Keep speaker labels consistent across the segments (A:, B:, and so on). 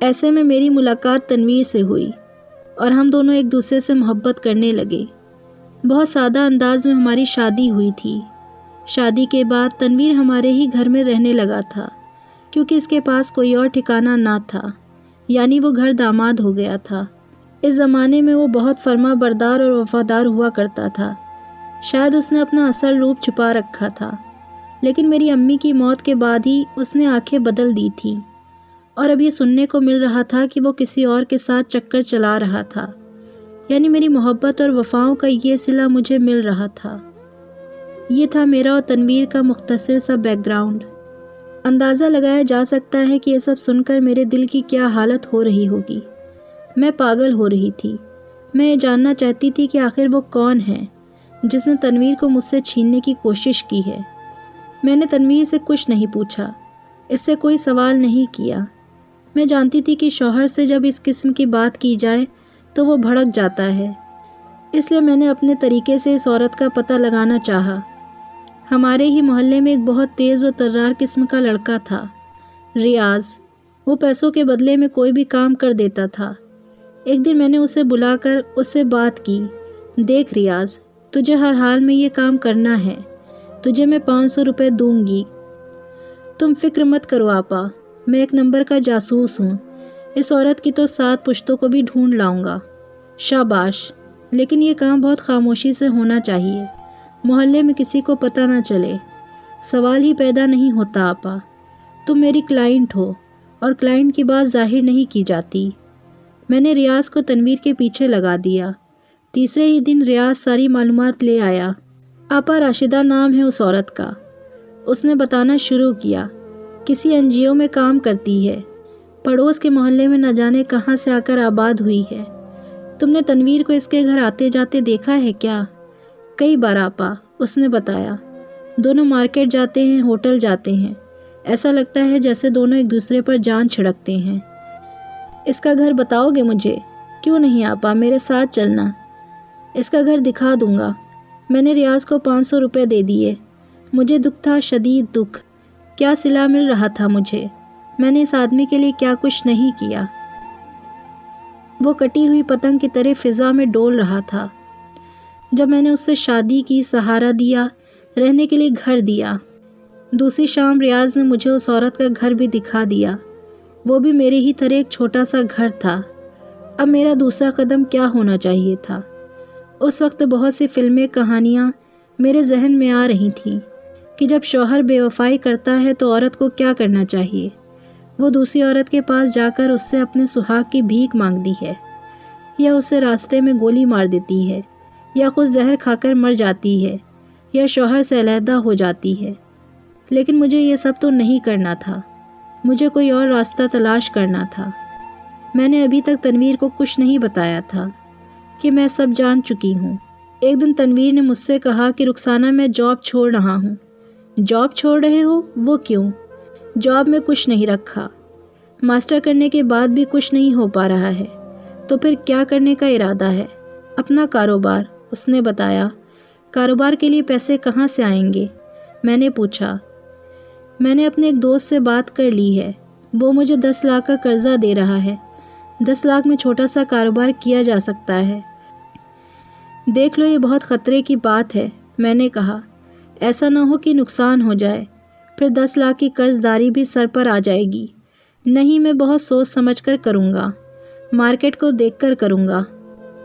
A: ایسے میں میری ملاقات تنویر سے ہوئی اور ہم دونوں ایک دوسرے سے محبت کرنے لگے۔ بہت سادہ انداز میں ہماری شادی ہوئی تھی۔ شادی کے بعد تنویر ہمارے ہی گھر میں رہنے لگا تھا کیونکہ اس کے پاس کوئی اور ٹھکانہ نہ تھا، یعنی وہ گھر داماد ہو گیا تھا۔ اس زمانے میں وہ بہت فرما بردار اور وفادار ہوا کرتا تھا۔ شاید اس نے اپنا اصل روپ چھپا رکھا تھا، لیکن میری امی کی موت کے بعد ہی اس نے آنکھیں بدل دی تھیں اور اب یہ سننے کو مل رہا تھا کہ وہ کسی اور کے ساتھ چکر چلا رہا تھا، یعنی میری محبت اور وفاؤں کا یہ صلہ مجھے مل رہا تھا۔ یہ تھا میرا اور تنویر کا مختصر سا بیک گراؤنڈ۔ اندازہ لگایا جا سکتا ہے کہ یہ سب سن کر میرے دل کی کیا حالت ہو رہی ہوگی۔ میں پاگل ہو رہی تھی۔ میں یہ جاننا چاہتی تھی کہ آخر وہ کون ہے جس نے تنویر کو مجھ سے چھیننے کی کوشش کی ہے۔ میں نے تنویر سے کچھ نہیں پوچھا، اس سے کوئی سوال نہیں کیا۔ میں جانتی تھی کہ شوہر سے جب اس قسم کی بات کی جائے تو وہ بھڑک جاتا ہے، اس لیے میں نے اپنے طریقے سے اس عورت کا پتہ لگانا چاہا۔ ہمارے ہی محلے میں ایک بہت تیز و ترار قسم کا لڑکا تھا، ریاض۔ وہ پیسوں کے بدلے میں کوئی بھی کام کر دیتا تھا۔ ایک دن میں نے اسے بلا کر اس سے بات کی۔ دیکھ ریاض، تجھے ہر حال میں یہ کام کرنا ہے، تجھے میں 500 روپے دوں گی۔ تم فکر مت کرو آپا، میں ایک نمبر کا جاسوس ہوں، اس عورت کی تو 7 پشتوں کو بھی ڈھونڈ لاؤں گا۔ شاباش، لیکن یہ کام بہت خاموشی سے ہونا چاہیے، محلے میں کسی کو پتہ نہ چلے۔ سوال ہی پیدا نہیں ہوتا آپا، تم میری کلائنٹ ہو اور کلائنٹ کی بات ظاہر نہیں کی جاتی۔ میں نے ریاض کو تنویر کے پیچھے لگا دیا۔ تیسرے ہی دن ریاض ساری معلومات لے آیا۔ آپا، راشدہ نام ہے اس عورت کا۔ اس نے بتانا شروع کیا۔ کسی NGO میں کام کرتی ہے، پڑوس کے محلے میں نہ جانے کہاں سے آ کر آباد ہوئی ہے۔ تم نے تنویر کو اس کے گھر آتے جاتے دیکھا ہے کیا؟ کئی بار آپا، اس نے بتایا۔ دونوں مارکیٹ جاتے ہیں، ہوٹل جاتے ہیں، ایسا لگتا ہے جیسے دونوں ایک دوسرے پر جان چھڑکتے ہیں۔ اس کا گھر بتاؤ گے مجھے؟ کیوں نہیں آپا، میرے ساتھ چلنا، اس کا گھر دکھا دوں گا۔ میں نے ریاض کو 500 روپے دے دیے۔ مجھے دکھ تھا، شدید دکھ۔ کیا صلہ مل رہا تھا مجھے؟ میں نے اس آدمی کے لیے کیا کچھ نہیں کیا۔ وہ کٹی ہوئی پتنگ کی طرح فضا میں ڈول رہا تھا۔ جب میں نے اس سے شادی کی، سہارا دیا، رہنے کے لیے گھر دیا، دوسری شام ریاض نے مجھے اس عورت کا گھر بھی دکھا دیا، وہ بھی میرے ہی طرح ایک چھوٹا سا گھر تھا۔ اب میرا دوسرا قدم کیا ہونا چاہیے تھا؟ اس وقت بہت سی فلمیں، کہانیاں میرے ذہن میں آ رہی تھیں کہ جب شوہر بے وفائی کرتا ہے تو عورت کو کیا کرنا چاہیے۔ وہ دوسری عورت کے پاس جا کر اس سے اپنے سہاگ کی بھیک مانگتی ہے، یا اسے راستے میں گولی مار دیتی ہے، یا خود زہر کھا کر مر جاتی ہے، یا شوہر سے علیحدہ ہو جاتی ہے۔ لیکن مجھے یہ سب تو نہیں کرنا تھا، مجھے کوئی اور راستہ تلاش کرنا تھا۔ میں نے ابھی تک تنویر کو کچھ نہیں بتایا تھا کہ میں سب جان چکی ہوں۔ ایک دن تنویر نے مجھ سے کہا کہ رخسانہ، میں جاب چھوڑ رہا ہوں۔ جاب چھوڑ رہے ہو؟ وہ کیوں؟ جاب میں کچھ نہیں رکھا، ماسٹر کرنے کے بعد بھی کچھ نہیں ہو پا رہا ہے، تو پھر کیا کرنے کا ارادہ ہے؟ اپنا کاروبار، اس نے بتایا۔ کاروبار کے لیے پیسے کہاں سے آئیں گے؟ میں نے پوچھا۔ میں نے اپنے ایک دوست سے بات کر لی ہے، وہ مجھے 10 لاکھ کا قرضہ دے رہا ہے۔ 10 لاکھ میں چھوٹا سا کاروبار کیا جا سکتا ہے۔ دیکھ لو، یہ بہت خطرے کی بات ہے، میں نے کہا۔ ایسا نہ ہو کہ نقصان ہو جائے، پھر 10 لاکھ کی قرض داری بھی سر پر آ جائے گی۔ نہیں، میں بہت سوچ سمجھ کر کروں گا، مارکیٹ کو دیکھ کر کروں گا۔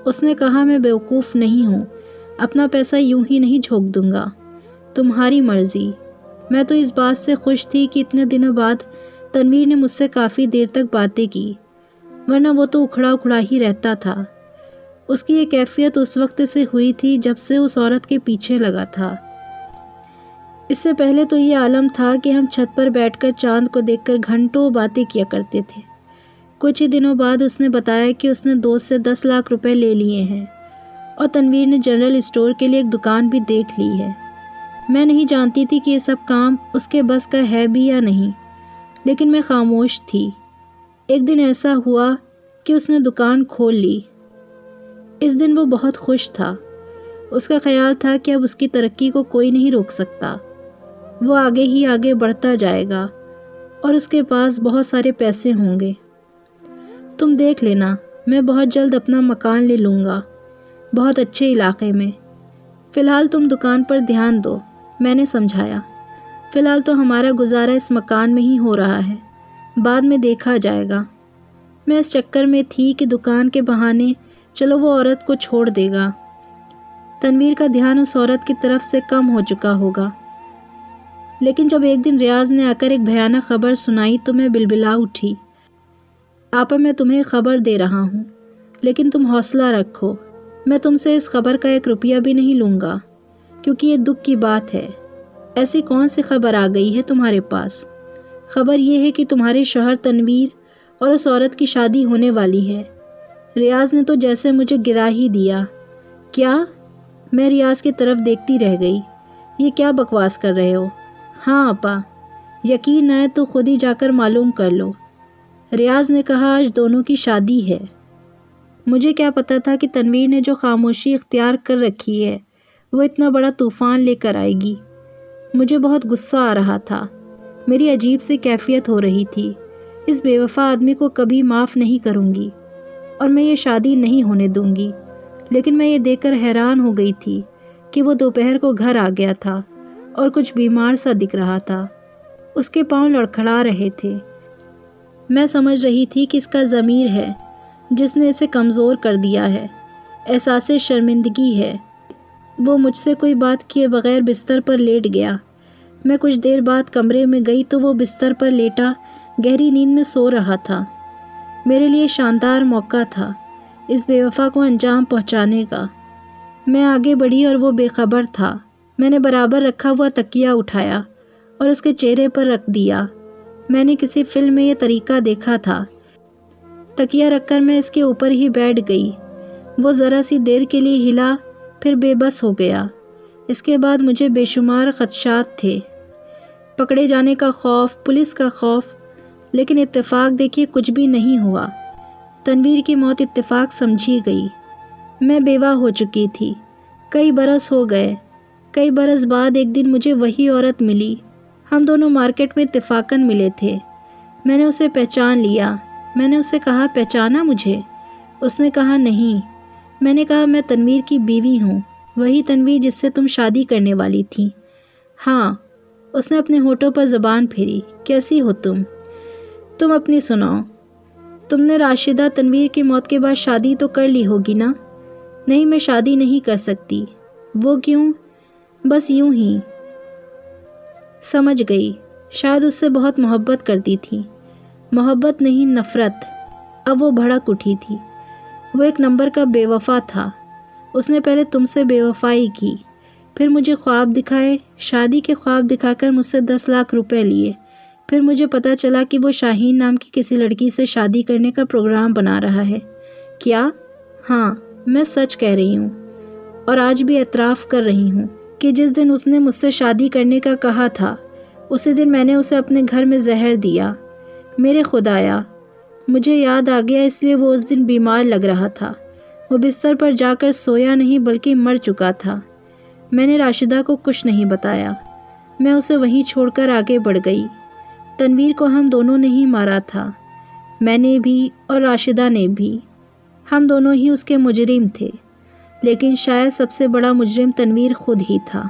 A: اس نے کہا، میں بیوقوف نہیں ہوں، اپنا پیسہ یوں ہی نہیں جھونک دوں گا، تمہاری مرضی۔ میں تو اس بات سے خوش تھی کہ اتنے دنوں بعد تنویر نے مجھ سے کافی دیر تک باتیں کی، ورنہ وہ تو اکھڑا اکھڑا ہی رہتا تھا۔ اس کی یہ کیفیت اس وقت سے ہوئی تھی جب سے اس عورت کے پیچھے لگا تھا۔ اس سے پہلے تو یہ عالم تھا کہ ہم چھت پر بیٹھ کر چاند کو دیکھ کر گھنٹوں باتیں کیا کرتے تھے۔ کچھ ہی دنوں بعد اس نے بتایا کہ اس نے دوست سے 10 لاکھ روپے لے لیے ہیں اور تنویر نے جنرل اسٹور کے لیے ایک دکان بھی دیکھ لی ہے۔ میں نہیں جانتی تھی کہ یہ سب کام اس کے بس کا ہے بھی یا نہیں، لیکن میں خاموش تھی۔ ایک دن ایسا ہوا کہ اس نے دکان کھول لی۔ اس دن وہ بہت خوش تھا۔ اس کا خیال تھا کہ اب اس کی ترقی کو کوئی نہیں روک سکتا، وہ آگے ہی آگے بڑھتا جائے گا اور اس کے پاس بہت سارے پیسے ہوں گے۔ تم دیکھ لینا، میں بہت جلد اپنا مکان لے لوں گا، بہت اچھے علاقے میں۔ فی الحال تم دکان پر دھیان دو، میں نے سمجھایا۔ فی الحال تو ہمارا گزارا اس مکان میں ہی ہو رہا ہے، بعد میں دیکھا جائے گا۔ میں اس چکر میں تھی کہ دکان کے بہانے چلو وہ عورت کو چھوڑ دے گا۔ تنویر کا دھیان اس عورت کی طرف سے کم ہو چکا ہوگا، لیکن جب ایک دن ریاض نے آ کر ایک بھیانک خبر سنائی تو میں بلبلا اٹھی۔ آپا میں تمہیں خبر دے رہا ہوں، لیکن تم حوصلہ رکھو، میں تم سے اس خبر کا 1 روپیہ بھی نہیں لوں گا، کیونکہ یہ دکھ کی بات ہے۔ ایسی کون سی خبر آ گئی ہے تمہارے پاس؟ خبر یہ ہے کہ تمہارے شوہر تنویر اور اس عورت کی شادی ہونے والی ہے۔ ریاض نے تو جیسے مجھے گرا ہی دیا۔ کیا؟ میں ریاض کی طرف دیکھتی رہ گئی۔ یہ کیا بکواس کر رہے ہو؟ ہاں آپا، یقین نہ ہے تو خود ہی جا کر معلوم کر لو۔ ریاض نے کہا آج دونوں کی شادی ہے۔ مجھے کیا پتا تھا کہ تنویر نے جو خاموشی اختیار کر رکھی ہے وہ اتنا بڑا طوفان لے کر آئے گی۔ مجھے بہت غصہ آ رہا تھا، میری عجیب سی کیفیت ہو رہی تھی۔ اس بے وفا آدمی کو کبھی معاف نہیں کروں گی اور میں یہ شادی نہیں ہونے دوں گی۔ لیکن میں یہ دیکھ کر حیران ہو گئی تھی کہ وہ دوپہر کو گھر آ گیا تھا اور کچھ بیمار سا دکھ رہا تھا۔ اس کے پاؤں لڑکھڑا رہے تھے۔ میں سمجھ رہی تھی کہ اس کا ضمیر ہے جس نے اسے کمزور کر دیا ہے، احساس شرمندگی ہے۔ وہ مجھ سے کوئی بات کیے بغیر بستر پر لیٹ گیا۔ میں کچھ دیر بعد کمرے میں گئی تو وہ بستر پر لیٹا گہری نیند میں سو رہا تھا۔ میرے لیے شاندار موقع تھا اس بے وفا کو انجام پہنچانے کا۔ میں آگے بڑھی اور وہ بے خبر تھا۔ میں نے برابر رکھا ہوا تکیہ اٹھایا اور اس کے چہرے پر رکھ دیا۔ میں نے کسی فلم میں یہ طریقہ دیکھا تھا۔ تکیہ رکھ کر میں اس کے اوپر ہی بیٹھ گئی۔ وہ ذرا سی دیر کے لیے ہلا، پھر بے بس ہو گیا۔ اس کے بعد مجھے بے شمار خدشات تھے، پکڑے جانے کا خوف، پولیس کا خوف، لیکن اتفاق دیکھیے کچھ بھی نہیں ہوا۔ تنویر کی موت اتفاق سمجھی گئی۔ میں بیوہ ہو چکی تھی، کئی برس ہو گئے۔ کئی برس بعد ایک دن مجھے وہی عورت ملی۔ ہم دونوں مارکیٹ میں اتفاقاً ملے تھے۔ میں نے اسے پہچان لیا۔ میں نے اسے کہا پہچانا مجھے؟ اس نے کہا نہیں۔ میں نے کہا میں تنویر کی بیوی ہوں، وہی تنویر جس سے تم شادی کرنے والی تھی۔ ہاں۔ اس نے اپنے ہونٹوں پر زبان پھیری۔ کیسی ہو تم؟ تم اپنی سناؤ۔ تم نے راشدہ تنویر کی موت کے بعد شادی تو کر لی ہوگی نا؟ نہیں، میں شادی نہیں کر سکتی۔ وہ کیوں؟ بس یوں ہی۔ سمجھ گئی، شاید اس سے بہت محبت کرتی تھی۔ محبت نہیں، نفرت۔ اب وہ بھڑک اٹھی تھی۔ وہ 1 نمبر کا بے وفا تھا۔ اس نے پہلے تم سے بے وفائی کی، پھر مجھے خواب دکھائے، شادی کے خواب دکھا کر مجھ سے 10 لاکھ روپے لیے۔ پھر مجھے پتا چلا کہ وہ شاہین نام کی کسی لڑکی سے شادی کرنے کا پروگرام بنا رہا ہے۔ کیا؟ ہاں، میں سچ کہہ رہی ہوں، اور آج بھی اعتراف کر رہی ہوں کہ جس دن اس نے مجھ سے شادی کرنے کا کہا تھا اسی دن میں نے اسے اپنے گھر میں زہر دیا۔ میرے خدایا، مجھے یاد آ گیا، اس لیے وہ اس دن بیمار لگ رہا تھا۔ وہ بستر پر جا کر سویا نہیں بلکہ مر چکا تھا۔ میں نے راشدہ کو کچھ نہیں بتایا۔ میں اسے وہیں چھوڑ کر آگے بڑھ گئی۔ تنویر کو ہم دونوں نے ہی مارا تھا، میں نے بھی اور راشدہ نے بھی۔ ہم دونوں ہی اس کے مجرم تھے، لیکن شاید سب سے بڑا مجرم تنویر خود ہی تھا۔